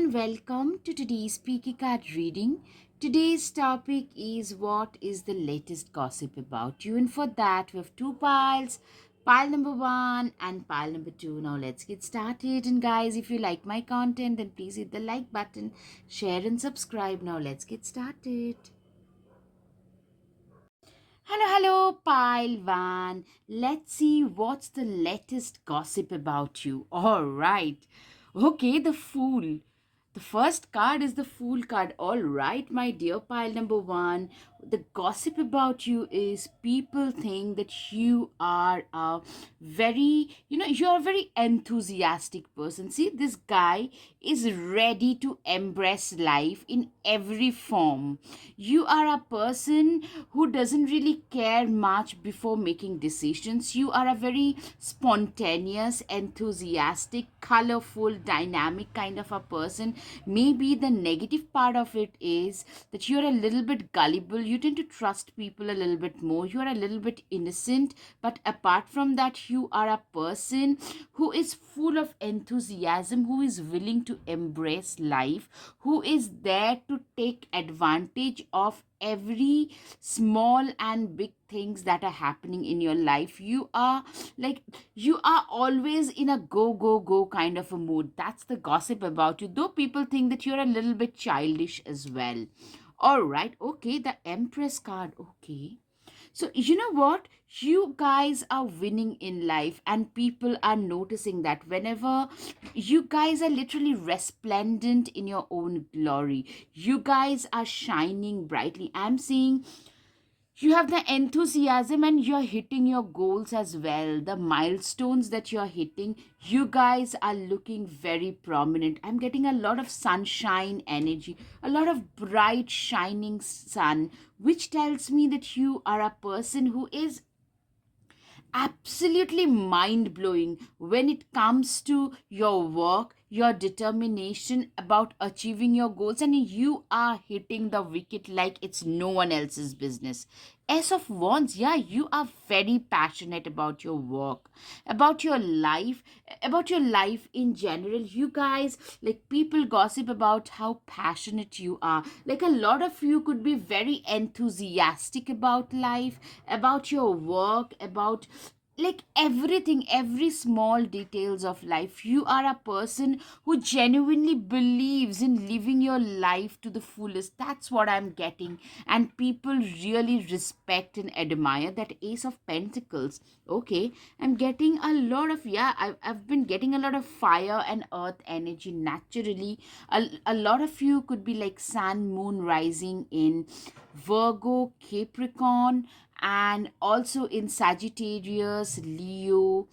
and welcome to today's Speaky Card reading. Today's topic is what is the latest gossip about you, and for that we have two piles. Pile number one and pile number two. Now let's get started. And guys, if you like my content, then please hit the like button, share and subscribe. Now let's get started. Hello, pile one. Let's see what's the latest gossip about you. All right. Okay, the fool. The first card is the Fool card. All right, my dear pile number one. The gossip about you is people think that you are a you're a very enthusiastic person. See, this guy is ready to embrace life in every form. You are a person who doesn't really care much before making decisions. You are a very spontaneous, enthusiastic, colorful, dynamic kind of a person. Maybe the negative part of it is that you're a little bit gullible. You tend to trust people a little bit more. You are a little bit innocent. But apart from that, you are a person who is full of enthusiasm, who is willing to embrace life, who is there to take advantage of every small and big things that are happening in your life. You are always in a go kind of a mood. That's the gossip about you, though people think that you're a little bit childish as well. All right, okay, the Empress card. Okay, so, you know what? You guys are winning in life, and people are noticing that whenever you guys are literally resplendent in your own glory. You guys are shining brightly. I'm seeing you have the enthusiasm and you're hitting your goals as well. The milestones that you're hitting, you guys are looking very prominent. I'm getting a lot of sunshine energy, a lot of bright shining sun, which tells me that you are a person who is absolutely mind blowing when it comes to your work, your determination about achieving your goals, and you are hitting the wicket like it's no one else's business. As of Wands, yeah, you are very passionate about your work, about your life in general. You guys, like, people gossip about how passionate you are. Like, a lot of you could be very enthusiastic about life, about your work, about like everything, every small details of life. You are a person who genuinely believes in living your life to the fullest. That's what I'm getting, and people really respect and admire that Ace of Pentacles. Okay, I'm getting a lot of, yeah, I've been getting a lot of fire and earth energy naturally. A lot of you could be like Sun, Moon, rising in Virgo, Capricorn, and also in Sagittarius, Leo,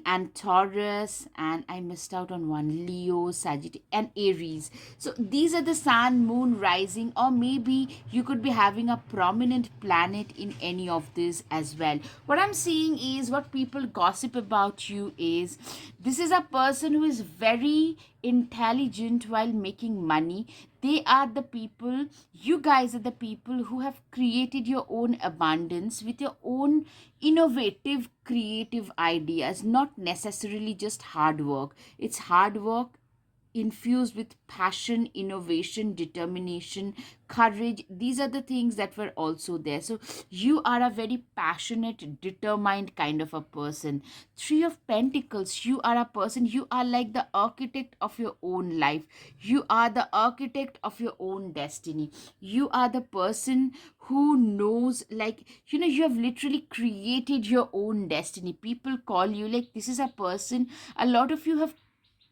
and Taurus, and I missed out on one, Leo, Sagittarius, and Aries. So these are the Sun, Moon, rising, or maybe you could be having a prominent planet in any of this as well. What I'm seeing is, what people gossip about you is, this is a person who is very intelligent while making money. They are the people, you guys are the people who have created your own abundance with your own innovative, creative ideas, not necessarily just hard work. It's hard work infused with passion, innovation, determination, courage. These are the things that were also there. So you are a very passionate, determined kind of a person. Three of Pentacles, you are a person, you are like the architect of your own life. You are the architect of your own destiny. You are the person who knows, like, you have literally created your own destiny. People call you, like, this is a person, a lot of you have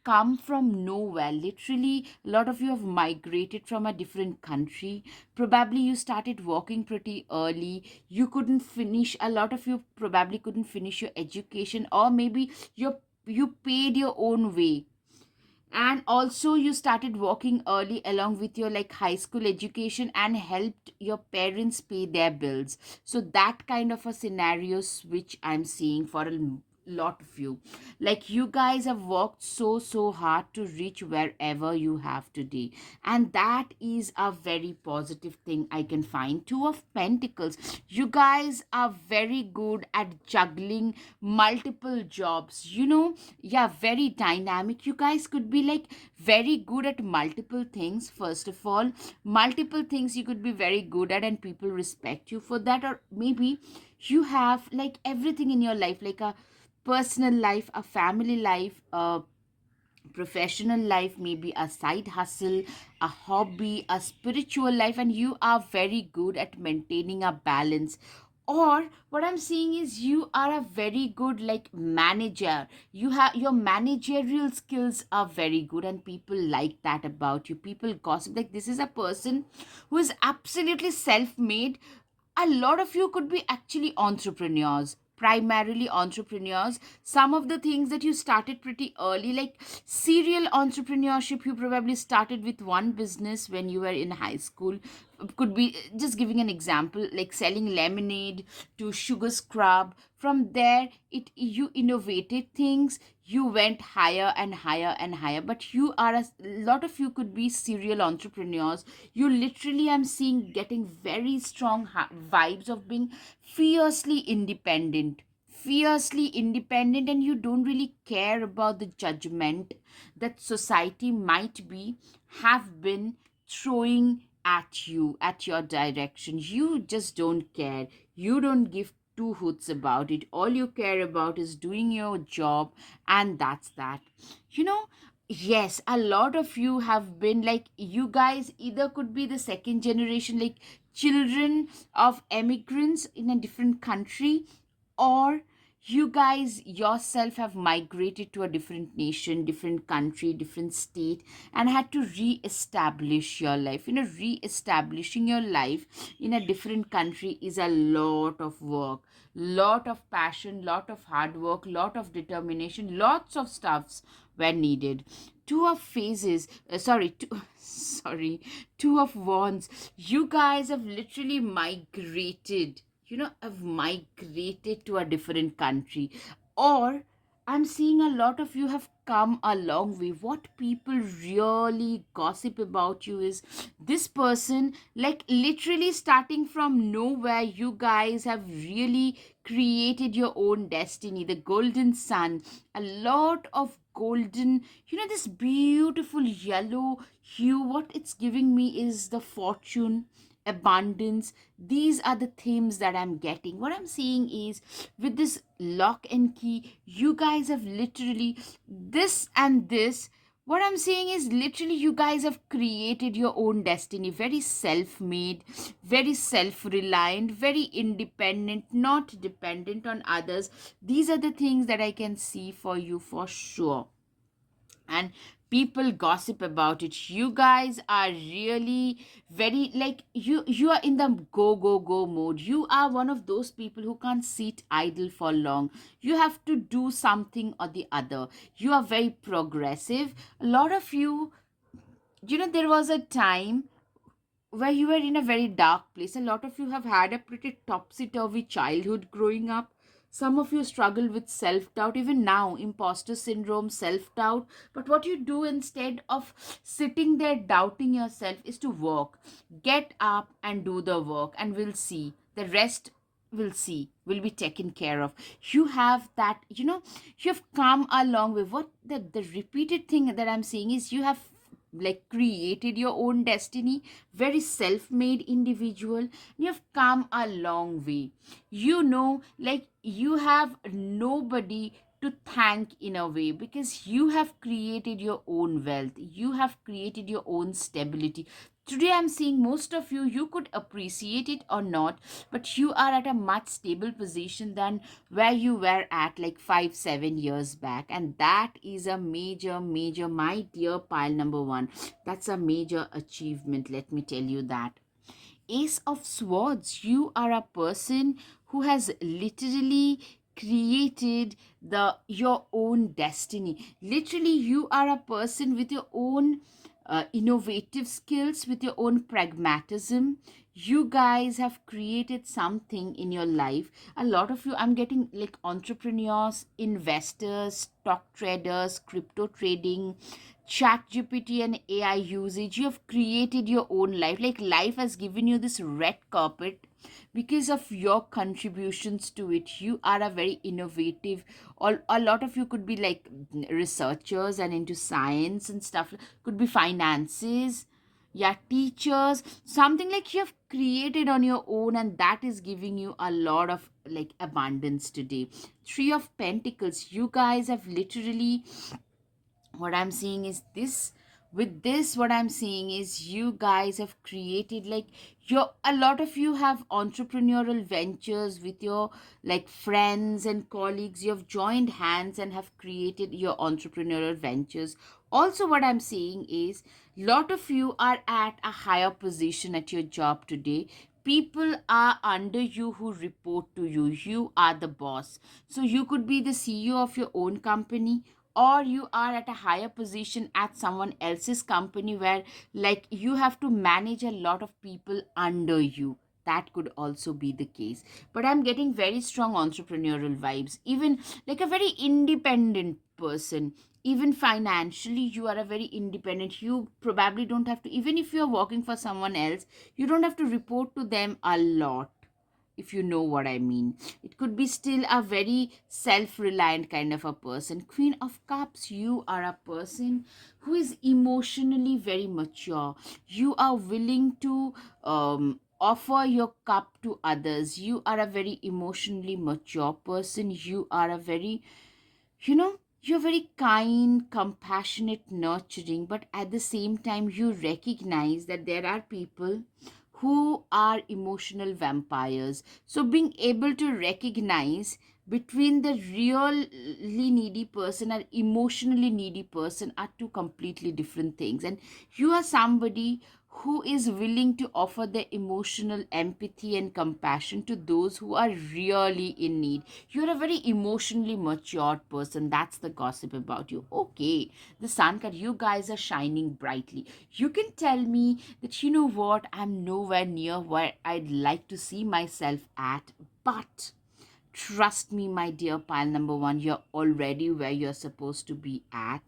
come from nowhere. Literally, a lot of you have migrated from a different country. Probably you started working pretty early. You couldn't finish, a lot of you probably couldn't finish your education, or maybe you paid your own way, and also you started working early along with your like high school education and helped your parents pay their bills. So that kind of a scenario switch I'm seeing for a lot of you. Like you guys have worked so hard to reach wherever you have today, and that is a very positive thing I can find. Two of Pentacles, you guys are very good at juggling multiple jobs, yeah, very dynamic. You guys could be like very good at multiple things. First of all, multiple things you could be very good at, and people respect you for that. Or maybe you have like everything in your life, like a personal life, a family life, a professional life, maybe a side hustle, a hobby, a spiritual life, and you are very good at maintaining a balance. Or what I'm seeing is you are a very good like manager. You have your managerial skills are very good, and people like that about you. People gossip like this is a person who is absolutely self-made. A lot of you could be actually entrepreneurs, primarily entrepreneurs. Some of the things that you started pretty early, like serial entrepreneurship, you probably started with one business when you were in high school. Could be just giving an example, like selling lemonade to sugar scrub. From there, it you innovated things, you went higher and higher and higher. But you are a lot of you could be serial entrepreneurs. You literally, I'm seeing, getting very strong vibes of being fiercely independent, and you don't really care about the judgment that society might be have been throwing at you, at your direction. You just don't care. You don't give two hoots about it. All you care about is doing your job, and that's that. you know yes, a lot of you have been like, you guys either could be the second generation, like children of immigrants in a different country, or you guys yourself have migrated to a different nation, different country, different state, and had to re-establish your life. Re-establishing your life in a different country is a lot of work, lot of passion, lot of hard work, lot of determination, lots of stuffs were needed. Two of phases, sorry, two, sorry, two of wands. You guys have literally migrated, have migrated to a different country. Or I'm seeing a lot of you have come a long way. What people really gossip about you is this person, like literally starting from nowhere, you guys have really created your own destiny. The golden sun, a lot of golden, this beautiful yellow hue. What it's giving me is the fortune, abundance. These are the themes that I'm getting. What I'm seeing is with this lock and key, you guys have literally this and this. What I'm saying is literally you guys have created your own destiny, very self-made, very self-reliant, very independent, not dependent on others. These are the things that I can see for you for sure. And people gossip about it. You guys are really very like, you are in the go mode. You are one of those people who can't sit idle for long. You have to do something or the other. You are very progressive. A lot of you, there was a time where you were in a very dark place. A lot of you have had a pretty topsy turvy childhood growing up. Some of you struggle with self doubt, even now, imposter syndrome, self doubt. But what you do instead of sitting there doubting yourself is to work. Get up and do the work, and we'll see. The rest will see, will be taken care of. You have that, you have come a long way. What the repeated thing that I'm saying is you have like created your own destiny, very self-made individual. You have come a long way. Like you have nobody to thank in a way, because you have created your own wealth, you have created your own stability. Today I'm seeing most of you, you could appreciate it or not, but you are at a much stable position than where you were at like 5 7 years back. And that is a major, my dear pile number one, that's a major achievement, let me tell you that. Ace of Swords, you are a person who has literally created your own destiny. Literally, you are a person with your own innovative skills, with your own pragmatism. you guys have created something in your life. A lot of you, I'm getting like entrepreneurs, investors, stock traders, crypto trading, chat gpt and AI usage. You have created your own life. Like life has given you this red carpet because of your contributions to it. You are a very innovative, or a lot of you could be like researchers and into science and stuff, could be finances, yeah, teachers, something like you have created on your own, and that is giving you a lot of like abundance today. Three of Pentacles, you guys have literally, what I'm seeing is this, with this what I'm seeing is you guys have created like your, a lot of you have entrepreneurial ventures with your like friends and colleagues. You have joined hands and have created your entrepreneurial ventures. Also what I'm seeing is lot of you are at a higher position at your job today. People are under you who report to you. You are the boss. So you could be the CEO of your own company, or you are at a higher position at someone else's company where like you have to manage a lot of people under you. That could also be the case. But I'm getting very strong entrepreneurial vibes, even like a very independent person. Even financially you are a very independent. You probably don't have to, even if you're working for someone else, you don't have to report to them a lot, if you know what I mean. It could be still a very self reliant kind of a person. Queen of Cups, you are a person who is emotionally very mature. You are willing to offer your cup to others. You are a very emotionally mature person. You are a very, you know, you're very kind, compassionate, nurturing, but at the same time, you recognize that there are people who are emotional vampires. So, being able to recognize between the really needy person and emotionally needy person are two completely different things. And you are somebody who is willing to offer the emotional empathy and compassion to those who are really in need. You're a very emotionally matured person. That's the gossip about you. Okay, the sun card, you guys are shining brightly. You can tell me that, you know what, I'm nowhere near where I'd like to see myself at, but trust me, my dear pile number one, you're already where you're supposed to be at.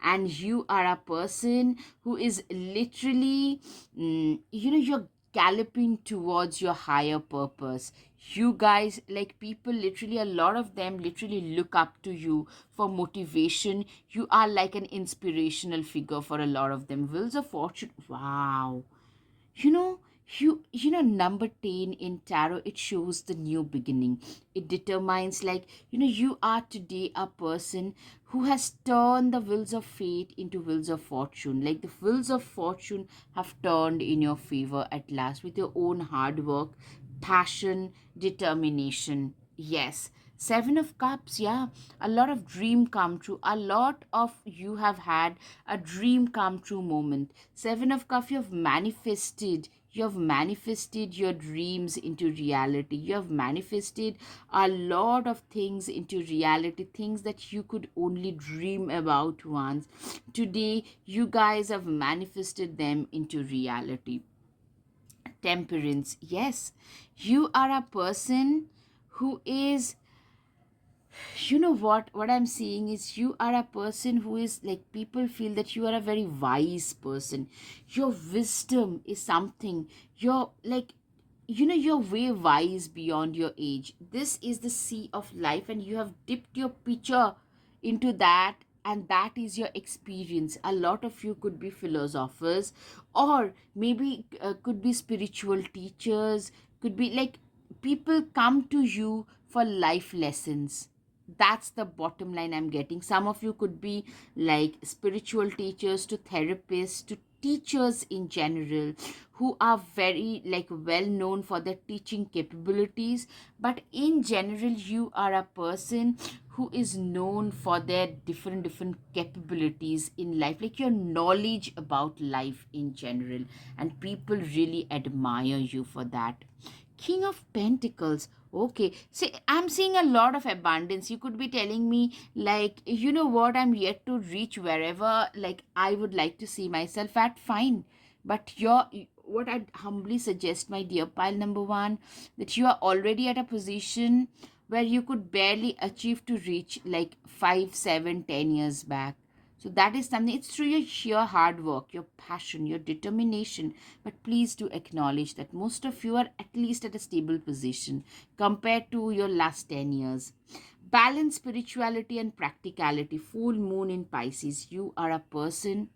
And you are a person who is literally, you're galloping towards your higher purpose. You guys, like people, literally, a lot of them literally look up to you for motivation. You are like an inspirational figure for a lot of them. Wheels of Fortune, wow. you know number 10 in tarot, it shows the new beginning. It determines like, you are today a person who has turned the wheels of fate into wheels of fortune. Like the wheels of fortune have turned in your favor at last with your own hard work, passion, determination. Yes. Seven of Cups, yeah, a lot of dream come true. A lot of you have had a dream come true moment. Seven of Cups, you have manifested your dreams into reality. You have manifested a lot of things into reality, things that you could only dream about once. Today, you guys have manifested them into reality. Temperance, yes, you are a person who is, what I'm seeing is you are a person who is like, people feel that you are a very wise person. Your wisdom is something, you're like, you're way wise beyond your age. This is the sea of life, and you have dipped your pitcher into that, and that is your experience. A lot of you could be philosophers, or maybe could be spiritual teachers, could be like, people come to you for life lessons. That's the bottom line I'm getting. Some of you could be like spiritual teachers to therapists to teachers in general, who are very like well known for their teaching capabilities. But in general, you are a person who is known for their different capabilities in life, like your knowledge about life in general, and people really admire you for that. King of Pentacles. Okay. See, I'm seeing a lot of abundance. You could be telling me, like, you know what, I'm yet to reach wherever, like, I would like to see myself at. Fine. But what I'd humbly suggest, my dear pile number one, that you are already at a position where you could barely achieve to reach like 5, 7, 10 years back. So that is something, it's through your sheer hard work, your passion, your determination. But please do acknowledge that most of you are at least at a stable position compared to your last 10 years. Balance spirituality and practicality. Full moon in Pisces. You are a person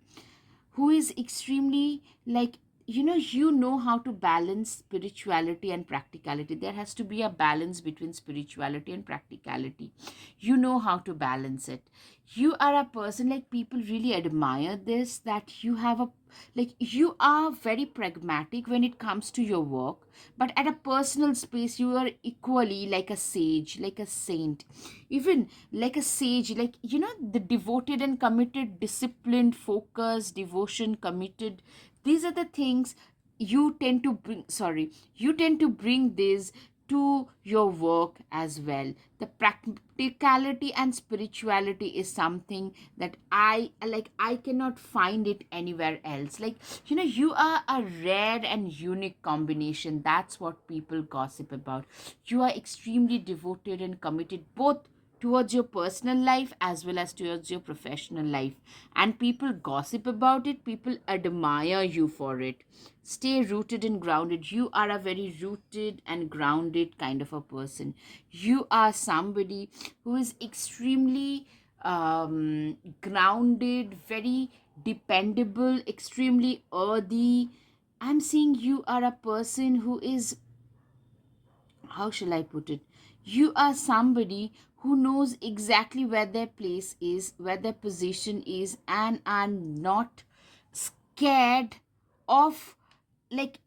who is extremely like, you know how to balance spirituality and practicality. There has to be a balance between spirituality and practicality. You know how to balance it. You are a person, like, people really admire this, that you have a, like, you are very pragmatic when it comes to your work, but at a personal space you are equally like a sage, like a saint, even like a sage, like, the devoted and committed, disciplined, focused, devotion, committed. These are the things you tend to bring, sorry, you tend to bring this to your work as well. The practicality and spirituality is something that I like, I cannot find it anywhere else. Like, you are a rare and unique combination. That's what people gossip about. You are extremely devoted and committed, both towards your personal life as well as towards your professional life, and people gossip about it, people admire you for it. Stay rooted and grounded. You are a very rooted and grounded kind of a person. You are somebody who is extremely grounded, very dependable, extremely earthy. I'm seeing you are a person who is, how shall I put it? You are somebody who knows exactly where their place is, where their position is, and are not scared of, like,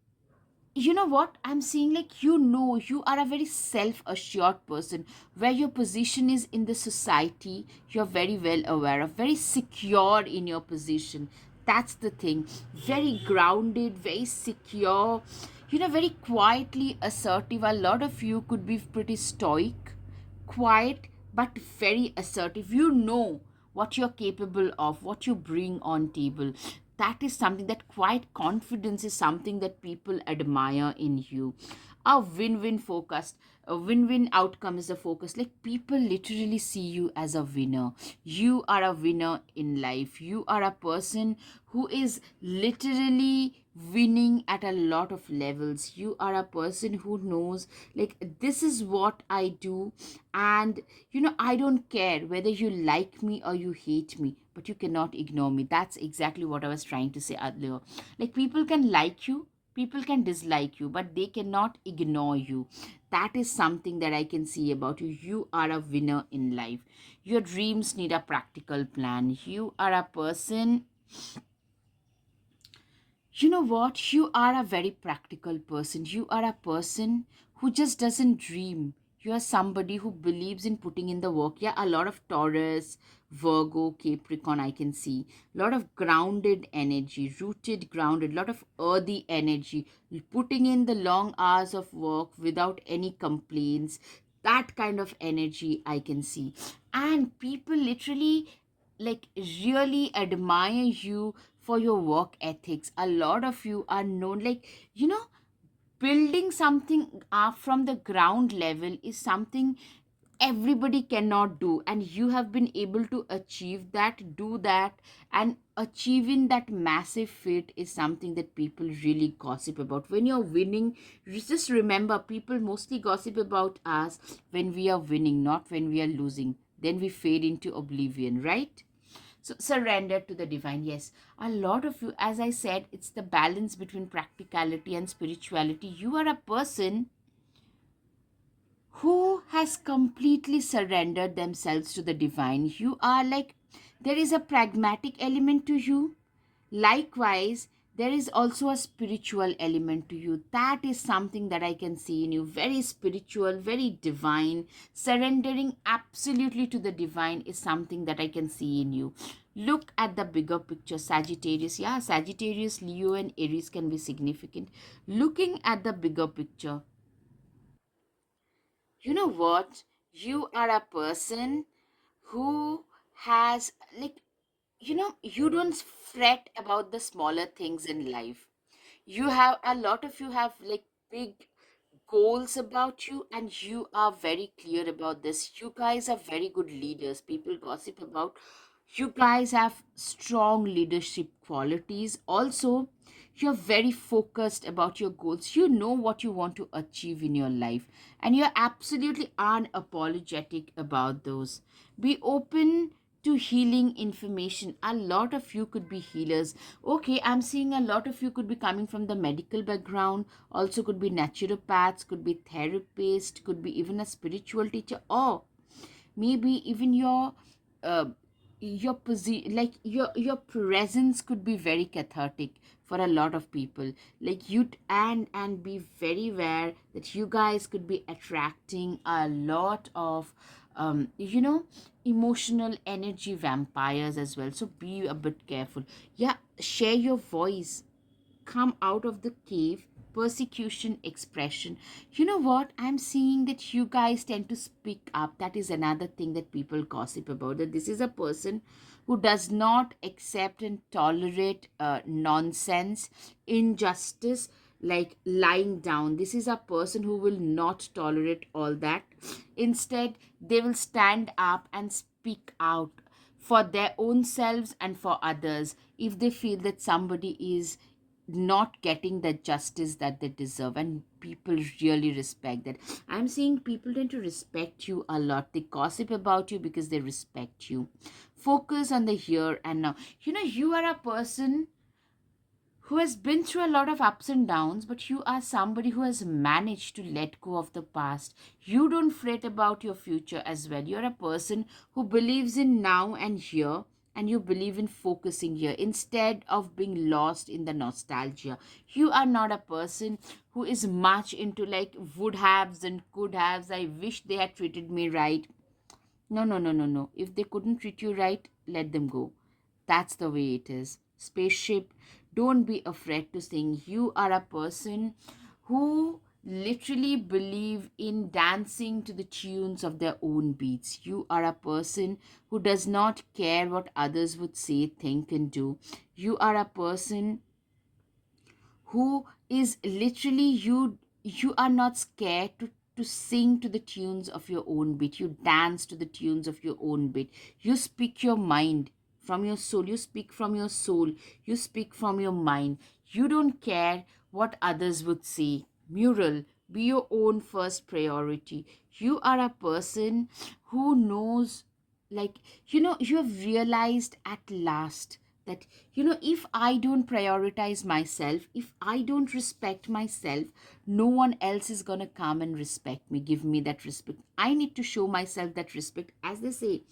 you know what I'm seeing, like, you are a very self-assured person, where your position is in the society. You're very well aware of, very secure in your position. That's the thing. Very grounded, very secure, very quietly assertive. A lot of you could be pretty stoic, quiet, but very assertive. You know what you're capable of, what you bring on table. That is something, that quiet confidence is something that people admire in you. A win-win focused, a win-win outcome is the focus. Like, people literally see you as a winner. You are a winner in life. You are a person who is literally winning at a lot of levels. You are a person who knows, like, this is what I do, and I don't care whether you like me or you hate me, but you cannot ignore me. That's exactly what I was trying to say earlier. Like, people can like you, people can dislike you, but they cannot ignore you. That is something that I can see about you. You are a winner in life. Your dreams need a practical plan. You are a person, you know what? You are a very practical person. You are a person who just doesn't dream. You are somebody who believes in putting in the work. Yeah, a lot of Taurus, Virgo, Capricorn, I can see. A lot of grounded energy, rooted, grounded, lot of earthy energy, putting in the long hours of work without any complaints. That kind of energy I can see. And people literally, like, really admire you for your work ethics. A lot of you are known, like, building something up from the ground level is something everybody cannot do, and you have been able to achieve that, do that, and achieving that massive feat is something that people really gossip about. When you're winning, just remember, people mostly gossip about us when we are winning, not when we are losing. Then we fade into oblivion, right? So surrender to the divine. Yes, a lot of you, as I said, it's the balance between practicality and spirituality. You are a person who has completely surrendered themselves to the divine. You are like, there is a pragmatic element to you. Likewise, there is also a spiritual element to you. That is something that I can see in you. Very spiritual, very divine. Surrendering absolutely to the divine is something that I can see in you. Look at the bigger picture. Sagittarius, yeah, Sagittarius, Leo, and Aries can be significant. Looking at the bigger picture, you know what? You are a person who has, like, you don't fret about the smaller things in life. You have a lot of you have like big goals about you, and you are very clear about this. You guys are very good leaders. People gossip about you guys have strong leadership qualities. Also, you're very focused about your goals. You know what you want to achieve in your life, and you're absolutely unapologetic about those. Be open to healing information. A lot of you could be healers. Okay, I'm seeing a lot of you could be coming from the medical background, also could be naturopaths, could be therapist, could be even a spiritual teacher, or maybe even uh, like your presence could be very cathartic for a lot of people. Like you and be very aware that you guys could be attracting a lot of emotional energy vampires as well, so be a bit careful. Yeah, share your voice, come out of the cave. Persecution expression. You know what, I'm seeing that you guys tend to speak up. That is another thing that people gossip about, that this is a person who does not accept and tolerate nonsense, injustice, like lying down. This is a person who will not tolerate all that. Instead, they will stand up and speak out for their own selves and for others if they feel that somebody is not getting the justice that they deserve, and people really respect that. I'm seeing people tend to respect you a lot. They gossip about you because they respect you. Focus on the here and now. You are a person who has been through a lot of ups and downs, but you are somebody who has managed to let go of the past. You don't fret about your future as well. You're a person who believes in now and here, and you believe in focusing here instead of being lost in the nostalgia. You are not a person who is much into like would haves and could haves. I wish they had treated me right. No, no, no, no, no. If they couldn't treat you right, let them go. That's the way it is. Spaceship, don't be afraid to sing. You are a person who literally believe in dancing to the tunes of their own beats. You are a person who does not care what others would say, think, and do. You are a person who is literally you are not scared to sing to the tunes of your own beat. You dance to the tunes of your own beat. You speak your mind from your soul. You speak from your soul. You speak from your mind. You don't care what others would say. Mural, be your own first priority. You are a person who knows, like, you have realized at last that, if I don't prioritize myself, if I don't respect myself, no one else is going to come and respect me, give me that respect. I need to show myself that respect. As they say,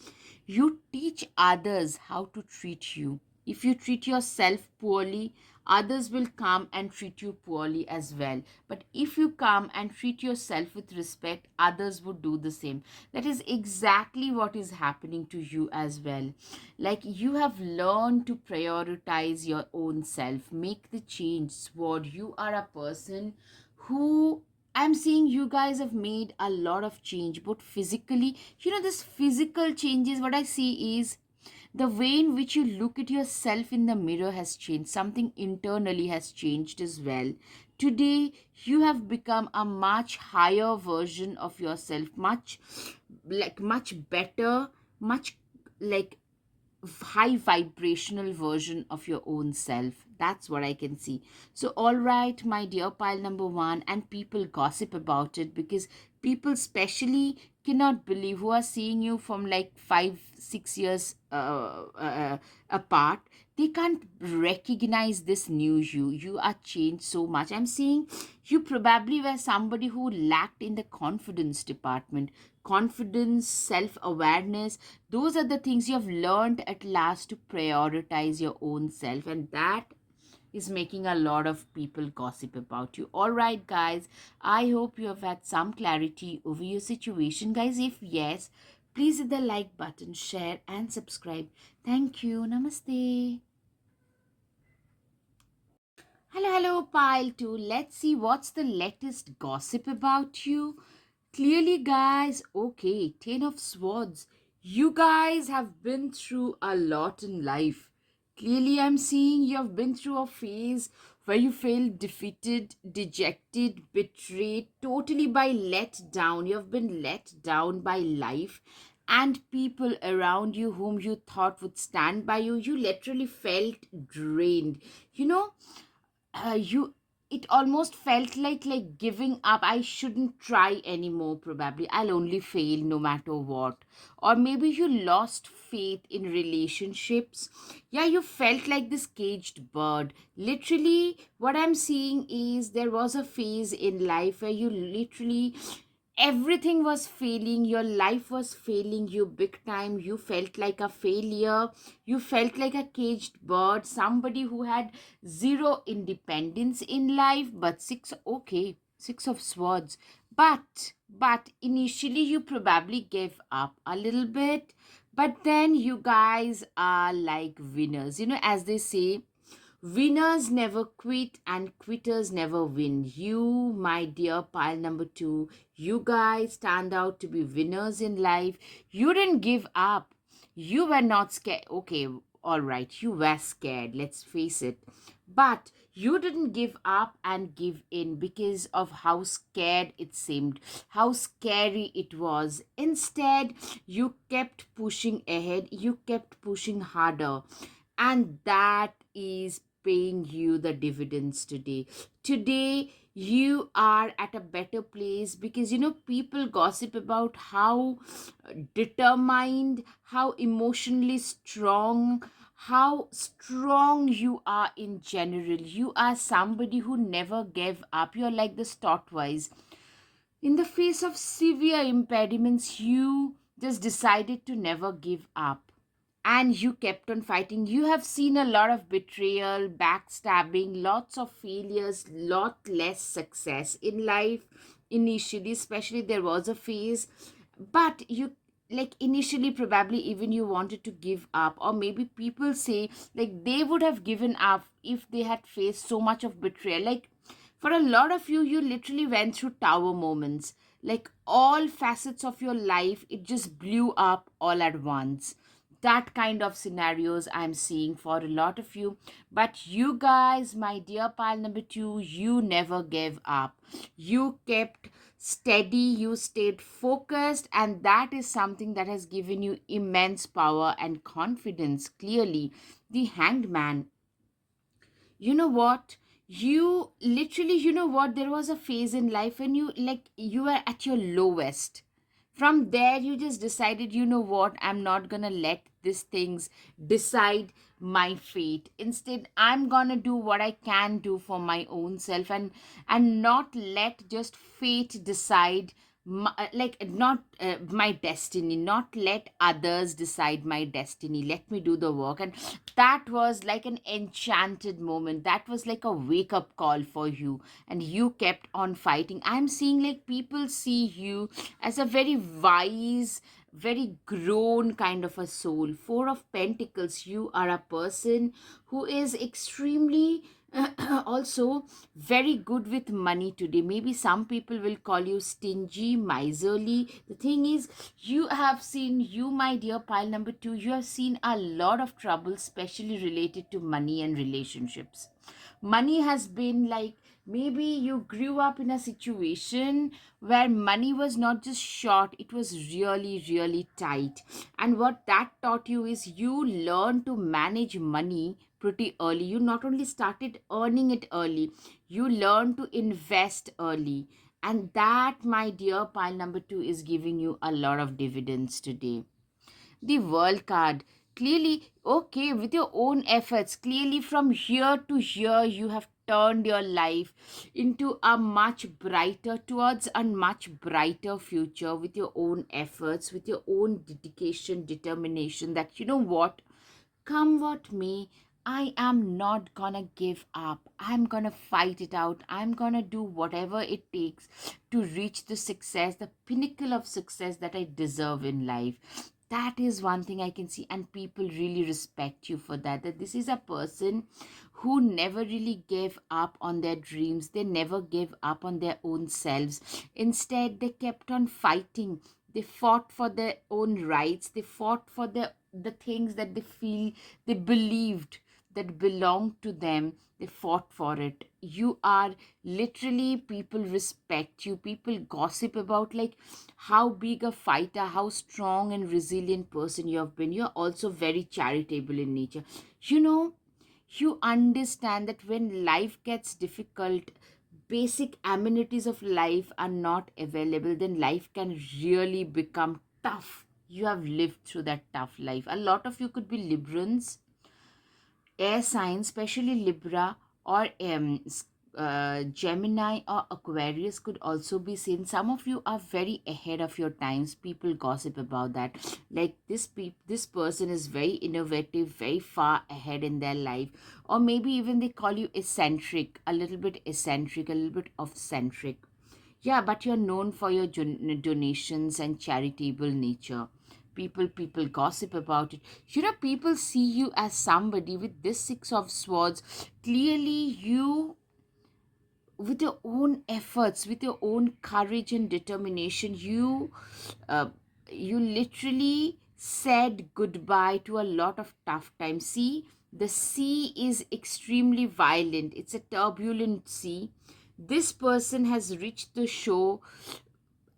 you teach others how to treat you. If you treat yourself poorly, others will come and treat you poorly as well. But if you come and treat yourself with respect, others would do the same. That is exactly what is happening to you as well. Like, you have learned to prioritize your own self, make the change. Sword, you are a person who, I'm seeing you guys have made a lot of change, both physically. This physical changes, what I see is the way in which you look at yourself in the mirror has changed. Something internally has changed as well. Today, you have become a much higher version of yourself, much better, much like high vibrational version of your own self. That's what I can see. So, all right, my dear pile number one, and people gossip about it because people, specially, cannot believe, who are seeing you from like 5 6 years apart. They can't recognize this new you. You are changed so much. I'm seeing you probably were somebody who lacked in the confidence department. Confidence, self awareness, those are the things you have learned at last to prioritize your own self, and that is making a lot of people gossip about you. All right, guys, I hope you have had some clarity over your situation. Guys, if yes, please hit the like button, share, and subscribe. Thank you. Namaste. Hello, hello, pile 2. Let's see what's the latest gossip about you. Clearly, guys, okay, Ten of Swords. You guys have been through a lot in life. Clearly, I'm seeing you have been through a phase where you felt defeated, dejected, betrayed, totally by let down. You have been let down by life and people around you whom you thought would stand by you. You literally felt drained. You know, you it almost felt like giving up. I shouldn't try anymore. Probably I'll only fail no matter what. Or maybe you lost faith in relationships. Yeah, you felt like this caged bird. Literally, what I'm seeing is there was a phase in life where you literally everything was failing, your life was failing you big time. You felt like a failure, you felt like a caged bird, somebody who had zero independence in life. But six of swords. But initially you probably gave up a little bit, but then you guys are like winners, as they say. Winners never quit and quitters never win. You, my dear pile number two, you guys stand out to be winners in life. You didn't give up. You were not scared. Okay, all right, you were scared, let's face it. But you didn't give up and give in because of how scared it seemed, how scary it was. Instead, you kept pushing ahead, you kept pushing harder, and that is paying you the dividends today. Today you are at a better place because people gossip about how determined, how emotionally strong, how strong you are in general. You are somebody who never gave up. You're like the tortoise. In the face of severe impediments, you just decided to never give up and you kept on fighting. You have seen a lot of betrayal, backstabbing, lots of failures, lot less success in life. Initially, especially, there was a phase, but you, like, initially probably even you wanted to give up, or maybe people say like they would have given up if they had faced so much of betrayal. Like, for a lot of you, you literally went through tower moments. Like, all facets of your life, it just blew up all at once. That kind of scenarios I'm seeing for a lot of you. But you guys, my dear pile number two, you never gave up. You kept steady, you stayed focused, and that is something that has given you immense power and confidence. Clearly, the hanged man, you know what, you literally, there was a phase in life when you were at your lowest. From there you just decided, I'm not gonna let these things decide my fate. Instead, I'm gonna do what I can do for my own self, and not let just fate decide not my destiny, not let others decide my destiny. Let me do the work. And that was like an enchanted moment, that was like a wake up call for you, and you kept on fighting. I'm seeing like people see you as a very wise, very grown kind of a soul. Four of Pentacles, you are a person who is extremely also very good with money today. Maybe some people will call you stingy, miserly. The thing is, you have seen, you, my dear pile number two, you have seen a lot of trouble, especially related to money and relationships. Money has been like, maybe you grew up in a situation where money was not just short, it was really, really tight. And what that taught you is you learned to manage money pretty early. You not only started earning it early, you learned to invest early. And that, my dear pile number two, is giving you a lot of dividends today. The world card, clearly, okay, with your own efforts, clearly from here to here, you have turned your life into a much brighter, towards a much brighter future, with your own efforts, with your own dedication, determination, that what, come what may, I am not gonna give up. I'm gonna fight it out. I'm gonna do whatever it takes to reach the success, the pinnacle of success that I deserve in life. That is one thing I can see, and people really respect you for that. That this is a person who never really gave up on their dreams, they never gave up on their own selves. Instead, they kept on fighting. They fought for their own rights, they fought for the things that they feel, they believed. that belonged to them. They fought for it. You are literally, people respect you, people gossip about like how big a fighter, how strong and resilient person you have been. You're also very charitable in nature. You know, you understand that when life gets difficult, basic amenities of life are not available, then life can really become tough. You have lived through that tough life. A lot of you could be Librans, air signs, especially Libra, or Gemini or Aquarius could also be seen. Some of you are very ahead of your times. People gossip about that. Like this person is very innovative, very far ahead in their life, or maybe even they call you eccentric, a little bit eccentric, a little bit off centric. Yeah, but you're known for your donations and charitable nature. People gossip about it. You know, people see you as somebody with this Six of Swords. Clearly, you, with your own efforts, with your own courage and determination, uh, you literally said goodbye to a lot of tough times. See, the sea is extremely violent. It's a turbulent sea. This person has reached the shore.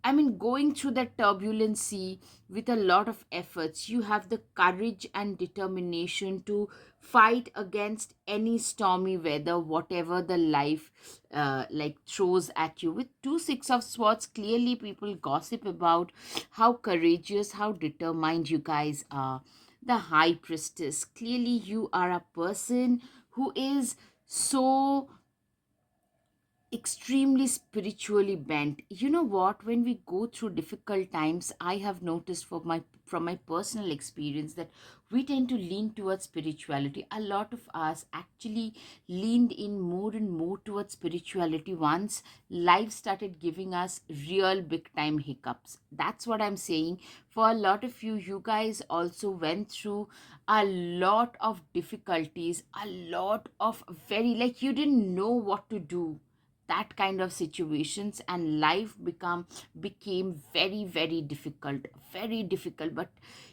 I mean, going through that turbulent sea with a lot of efforts, you have the courage and determination to fight against any stormy weather, whatever the life like throws at you. With two Six of Swords, clearly people gossip about how courageous, how determined you guys are. The High Priestess, clearly you are a person who is so extremely spiritually bent. You know what, when we go through difficult times, I have noticed from my personal experience that we tend to lean towards spirituality. A lot of us actually leaned in more and more towards spirituality once life started giving us real big time hiccups. That's what I'm saying. For a lot of you, you guys also went through a lot of difficulties, a lot of very, like, you didn't know what to do, that kind of situations, and life became very very difficult, very difficult. But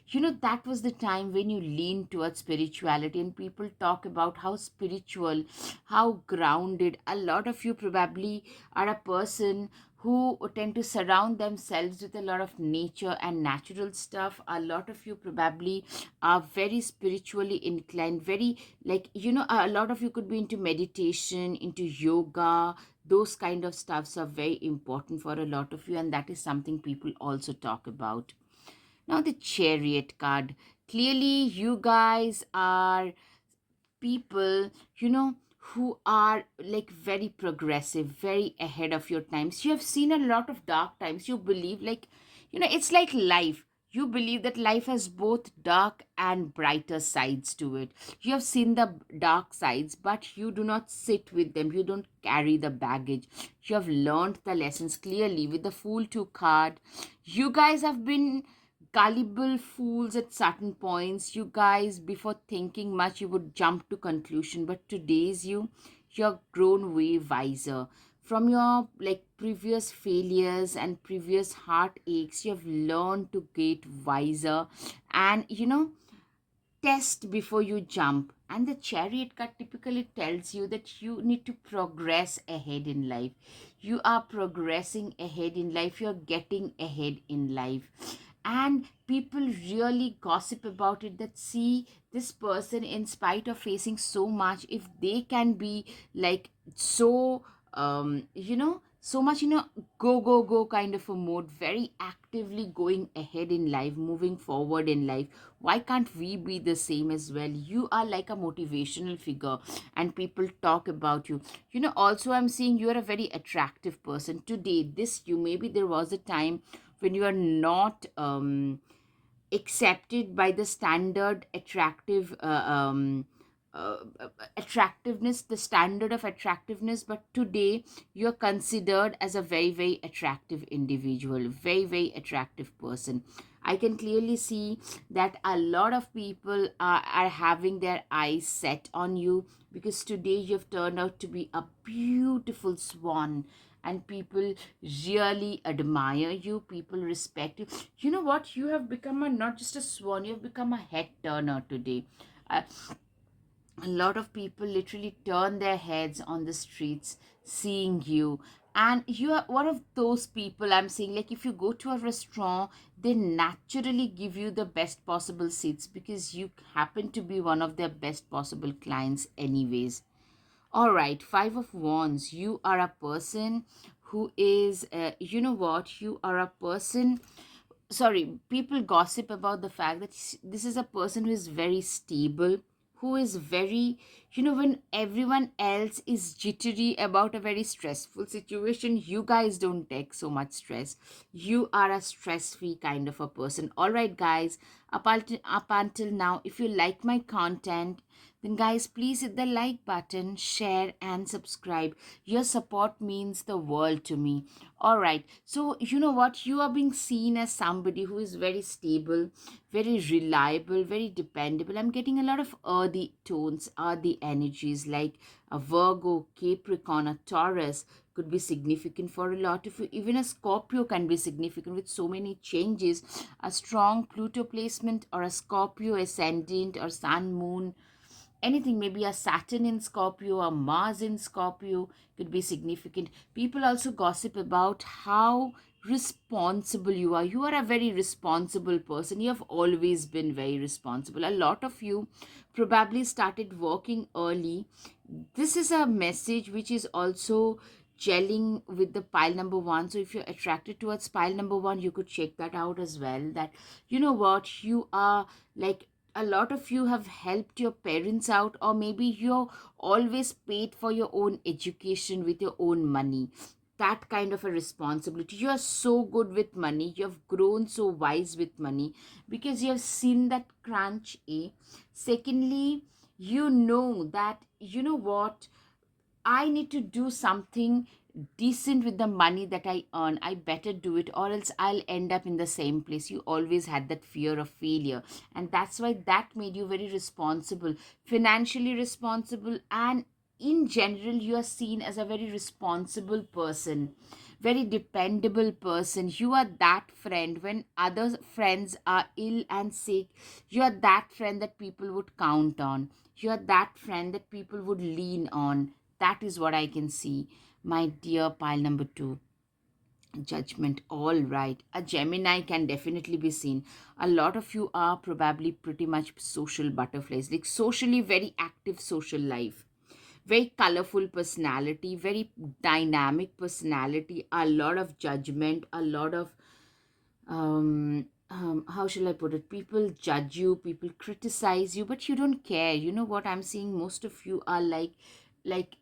you know, that was the time when you lean towards spirituality, and people talk about how spiritual, how grounded. A lot of you probably are a person who tend to surround themselves with a lot of nature and natural stuff. A lot of you probably are very spiritually inclined, very, like, you know, a lot of you could be into meditation, into yoga. Those kind of stuffs are very important for a lot of you, and that is something people also talk about. Now, the Chariot card, clearly you guys are people, you know, who are like very progressive, very ahead of your times. You have seen a lot of dark times. You believe, like, you know, it's like life. You believe that life has both dark and brighter sides to it. You have seen the dark sides, but you do not sit with them. You don't carry the baggage. You have learned the lessons clearly with the Fool 2 card. You guys have been gullible fools at certain points. You guys, before thinking much, you would jump to conclusion. But today's you're grown way wiser from your like previous failures and previous heartaches. You have learned to get wiser, and you know, test before you jump. And the Chariot card typically tells you that you need to progress ahead in life. You are progressing ahead in life, you're getting ahead in life. And people really gossip about it, that see, this person, in spite of facing so much, if they can be like so you know, so much, you know, go go go kind of a mode, very actively going ahead in life, moving forward in life, why can't we be the same as well? You are like a motivational figure, and people talk about you. You know, also I'm seeing you are a very attractive person today. This you, maybe there was a time when you are not accepted by the standard attractiveness, the standard of attractiveness, but today you're considered as a very very attractive individual, very very attractive person. I can clearly see that a lot of people are having their eyes set on you, because today you've turned out to be a beautiful swan, and people really admire you, people respect you. You know what, you have become a, not just a swan, you have become a head turner today. uh, A lot of people literally turn their heads on the streets seeing you, and you are one of those people. I'm saying, like, if you go to a restaurant, they naturally give you the best possible seats because you happen to be one of their best possible clients anyways. All right, Five of Wands. You are a person who is, you know what? You are a person. Sorry, people gossip about the fact that this is a person who is very stable, who is very, when everyone else is jittery about a very stressful situation, you guys don't take so much stress. You are a stress free kind of a person. All right, guys, up until now, if you like my content, then guys, please hit the like button, share and subscribe. Your support means the world to me. All right, so you know what, you are being seen as somebody who is very stable, very reliable, very dependable. I'm getting a lot of earthy tones, earthy energies, like a Virgo, Capricorn, a Taurus could be significant for a lot of you. Even a Scorpio can be significant with so many changes. A strong Pluto placement or a Scorpio ascendant or Sun, Moon, anything, maybe a Saturn in Scorpio, a Mars in Scorpio could be significant. People also gossip about how responsible you are. You are a very responsible person. You have always been very responsible. A lot of you probably started working early. This is a message which is also gelling with the pile number one. So if you're attracted towards pile number one, you could check that out as well. That, you know what, you are like, a lot of you have helped your parents out, or maybe you're always paid for your own education with your own money. That kind of a responsibility. You are so good with money. You have grown so wise with money because you have seen that crunch, eh? Secondly, you know that, you know what, I need to do something decent with the money that I earn. I better do it, or else I'll end up in the same place. You always had that fear of failure, and that's why that made you very responsible, financially responsible, and in general, you are seen as a very responsible person, very dependable person. You are that friend when other friends are ill and sick. You are that friend that people would count on. You are that friend that people would lean on. That is what I can see, my dear pile number two. Judgment. All right. A Gemini can definitely be seen. A lot of you are probably pretty much social butterflies, like socially very active social life. Very colorful personality, very dynamic personality, a lot of judgment, a lot of how shall I put it? People judge you, people criticize you, but you don't care. You know what I'm seeing? Most of you are like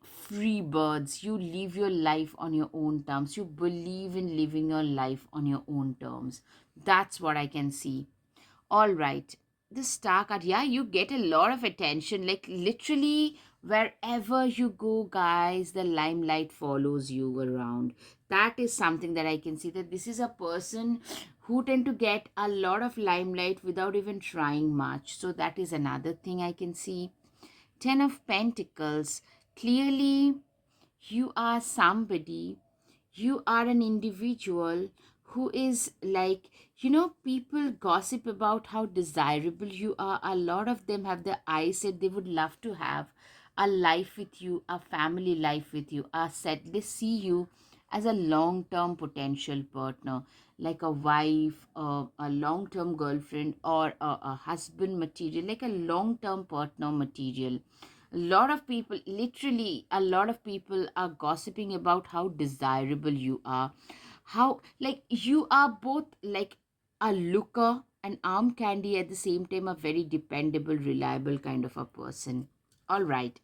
free birds. You live your life on your own terms. You believe in living your life on your own terms. That's what I can see. All right. The star card, yeah, you get a lot of attention. Like literally, wherever you go, guys, the limelight follows you around. That is something that I can see, that this is a person who tend to get a lot of limelight without even trying much. So that is another thing I can see. Ten of Pentacles. Clearly, you are somebody, you are an individual who is like, people gossip about how desirable you are. A lot of them have their eyes set, they would love to have a life with you, a family life with you, a set, they see you as a long term potential partner, like a wife, a long term girlfriend, or a husband material, like a long term partner material. A lot of people, literally a lot of people are gossiping about how desirable you are, how like you are both like a looker, an arm candy, at the same time a very dependable, reliable kind of a person. All right.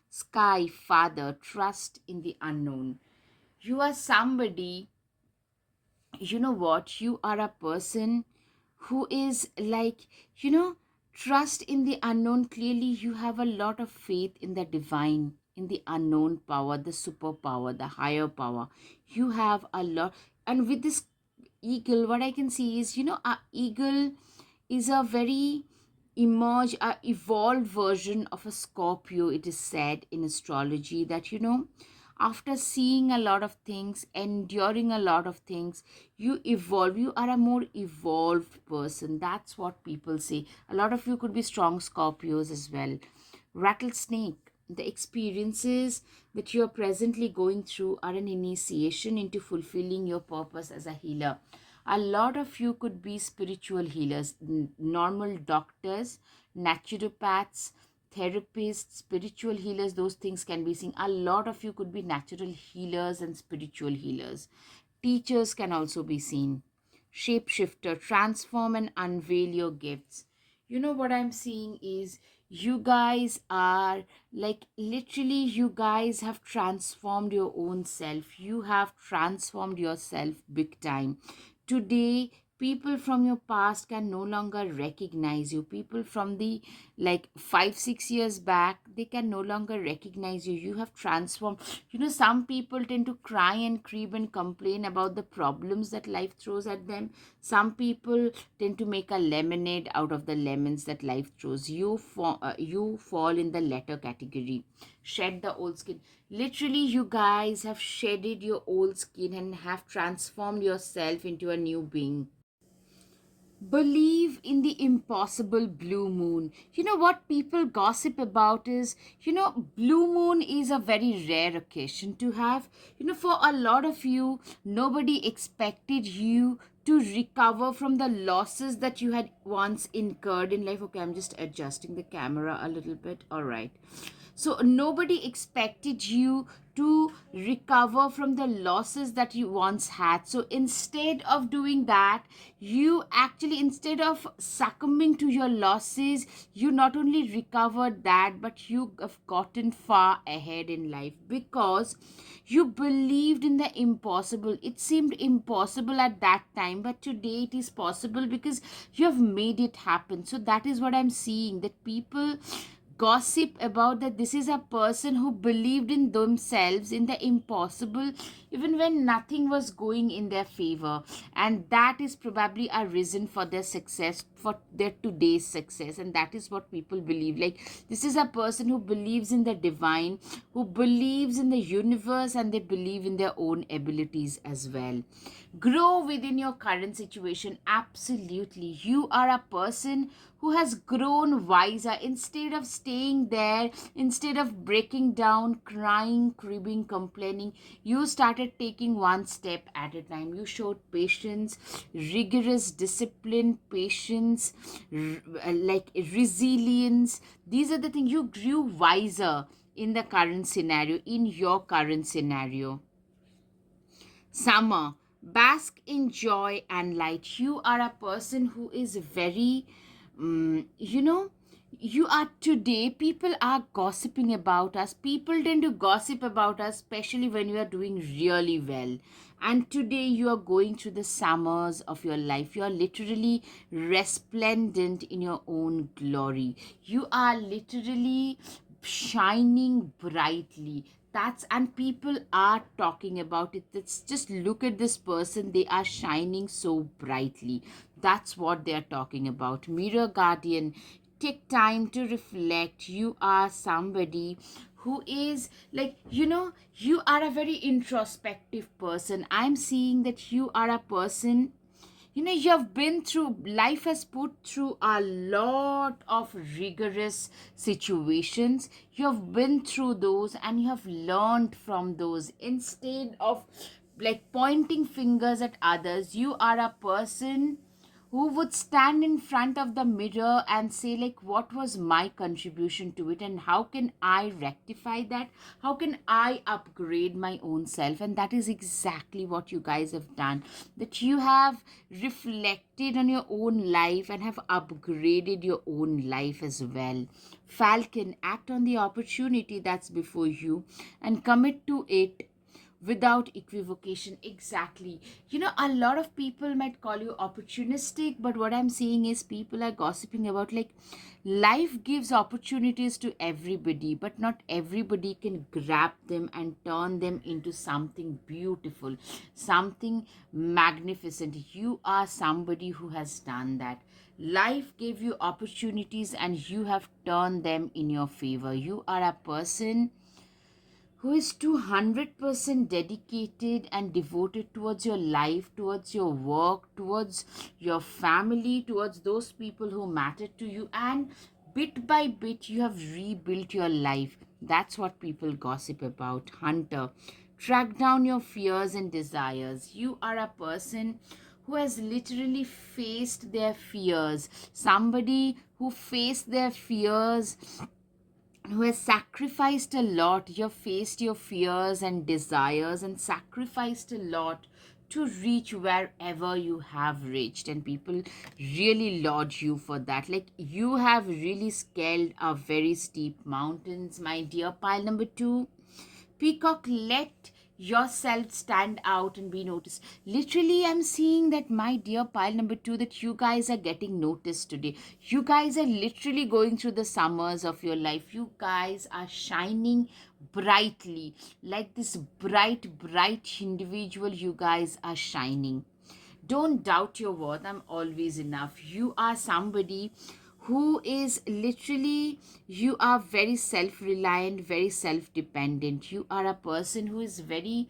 Sky, Father, trust in the unknown. You are somebody, you know what, you are a person who is like, trust in the unknown. Clearly you have a lot of faith in the divine, in the unknown power, the superpower, the higher power. You have a lot. And with this eagle, what I can see is, a eagle is a very evolved version of a Scorpio. It is said in astrology that, after seeing a lot of things, enduring a lot of things, you evolve. You are a more evolved person. That's what people say. A lot of you could be strong Scorpios as well. Rattlesnake, the experiences that you are presently going through are an initiation into fulfilling your purpose as a healer. A lot of you could be spiritual healers, normal doctors, naturopaths, therapists, spiritual healers. Those things can be seen. A lot of you could be natural healers and spiritual healers. Teachers can also be seen. Shapeshifter, transform and unveil your gifts. You know what I'm seeing is you guys are like literally, you guys have transformed your own self. You have transformed yourself big time. Today, people from your past can no longer recognize you. People from the like 5 6 years back, they can no longer recognize you. You have transformed. Some people tend to cry and creep and complain about the problems that life throws at them. Some people tend to make a lemonade out of the lemons that life throws. You fall in the latter category. Shed the old skin. Literally, you guys have shedded your old skin and have transformed yourself into a new being. Believe in the impossible blue moon. You know what people gossip about is, blue moon is a very rare occasion to have. For a lot of you, nobody expected you to recover from the losses that you had once incurred in life. Okay, I'm just adjusting the camera a little bit. All right. So nobody expected you to recover from the losses that you once had. So instead of doing that, you actually, instead of succumbing to your losses, you not only recovered that, but you have gotten far ahead in life because you believed in the impossible. It seemed impossible at that time, but today it is possible because you have made it happen. So that is what I'm seeing, that people gossip about that this is a person who believed in themselves, in the impossible, even when nothing was going in their favor. And that is probably a reason for their success, for their today's success. And that is what people believe. Like, this is a person who believes in the divine, who believes in the universe, and they believe in their own abilities as well. Grow within your current situation. Absolutely. You are a person who has grown wiser. Instead of staying there, instead of breaking down, crying, cribbing, complaining, you started taking one step at a time. You showed patience, rigorous discipline, patience, like resilience. These are the things. You grew wiser in the current scenario, in your current scenario. Summer, bask in joy and light. You are a person who is very, you know, you are today, people are gossiping about us. People tend to gossip about us, especially when you are doing really well. And today you are going through the summers of your life. You are literally resplendent in your own glory. You are literally shining brightly. That's, and people are talking about it. It's just, look at this person, they are shining so brightly. That's what they are talking about. Mirror guardian, take time to reflect. You are somebody who is like, you are a very introspective person. I'm seeing that you are a person, you have been through, life has put through a lot of rigorous situations. You have been through those and you have learned from those. Instead of like pointing fingers at others, you are a person who would stand in front of the mirror and say, like, what was my contribution to it and how can I rectify that, how can I upgrade my own self. And that is exactly what you guys have done, that you have reflected on your own life and have upgraded your own life as well. Falcon, act on the opportunity that's before you and commit to it without equivocation. Exactly. A lot of people might call you opportunistic, but what I'm saying is people are gossiping about, like, life gives opportunities to everybody, but not everybody can grab them and turn them into something beautiful, something magnificent. You are somebody who has done that. Life gave you opportunities and you have turned them in your favor. You are a person who is 200% dedicated and devoted towards your life, towards your work, towards your family, towards those people who matter to you. And bit by bit you have rebuilt your life. That's what people gossip about. Hunter, track down your fears and desires. You are a person who has literally faced their fears. Somebody who faced their fears, who has sacrificed a lot. You have faced your fears and desires and sacrificed a lot to reach wherever you have reached, and people really laud you for that. Like, you have really scaled a very steep mountains, my dear pile number 2. Peacock, let yourself stand out and be noticed. Literally, I'm seeing that, my dear pile number 2, that you guys are getting noticed today. You guys are literally going through the summers of your life. You guys are shining brightly. Like this bright, bright individual, you guys are shining. Don't doubt your worth. I'm always enough. You are somebody who is literally, you are very self-reliant, very self-dependent. You are a person who is very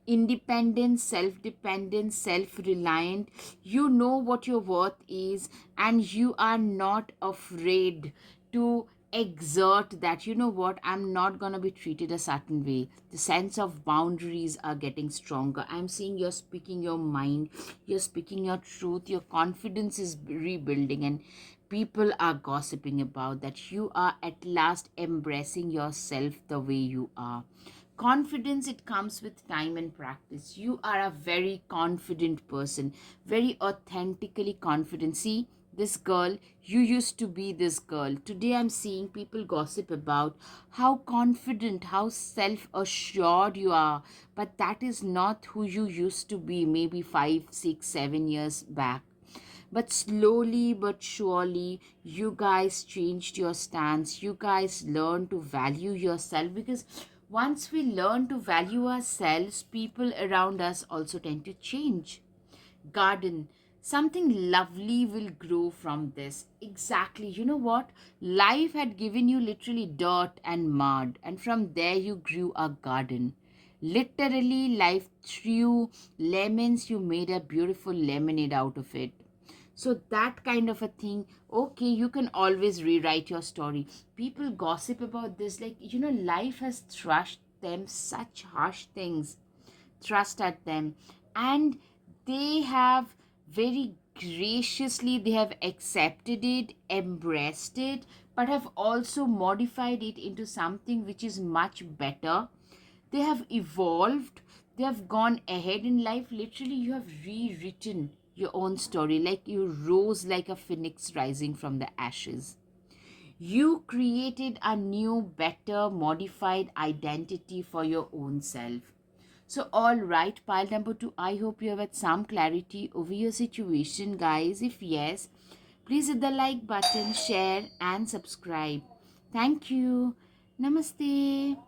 independent, self-dependent, self-reliant. You know what your worth is, and you are not afraid to exert that. You know what, I'm not going to be treated a certain way. The sense of boundaries are getting stronger. I'm seeing you're speaking your mind, you're speaking your truth, your confidence is rebuilding, and people are gossiping about that. You are at last embracing yourself the way you are. Confidence, it comes with time and practice. You are a very confident person, very authentically confident. See, this girl, you used to be this girl. Today I'm seeing people gossip about how confident, how self assured you are, but that is not who you used to be maybe 5, 6, 7 years back. But slowly but surely, you guys changed your stance. You guys learned to value yourself, because once we learn to value ourselves, people around us also tend to change. Garden, something lovely will grow from this. Exactly. You know what? Life had given you literally dirt and mud, and from there you grew a garden. Literally, life threw lemons, you made a beautiful lemonade out of it. So that kind of a thing. Okay, you can always rewrite your story. People gossip about this, like, life has thrashed them such harsh things, thrust at them, and they have very graciously, they have accepted it, embraced it, but have also modified it into something which is much better. They have evolved, they have gone ahead in life. Literally, you have rewritten your own story, like you rose like a phoenix rising from the ashes. You created a new, better, modified identity for your own self. So, all right, pile number 2, I hope you have had some clarity over your situation, guys. If yes, please hit the like button, share, and subscribe. Thank you. Namaste.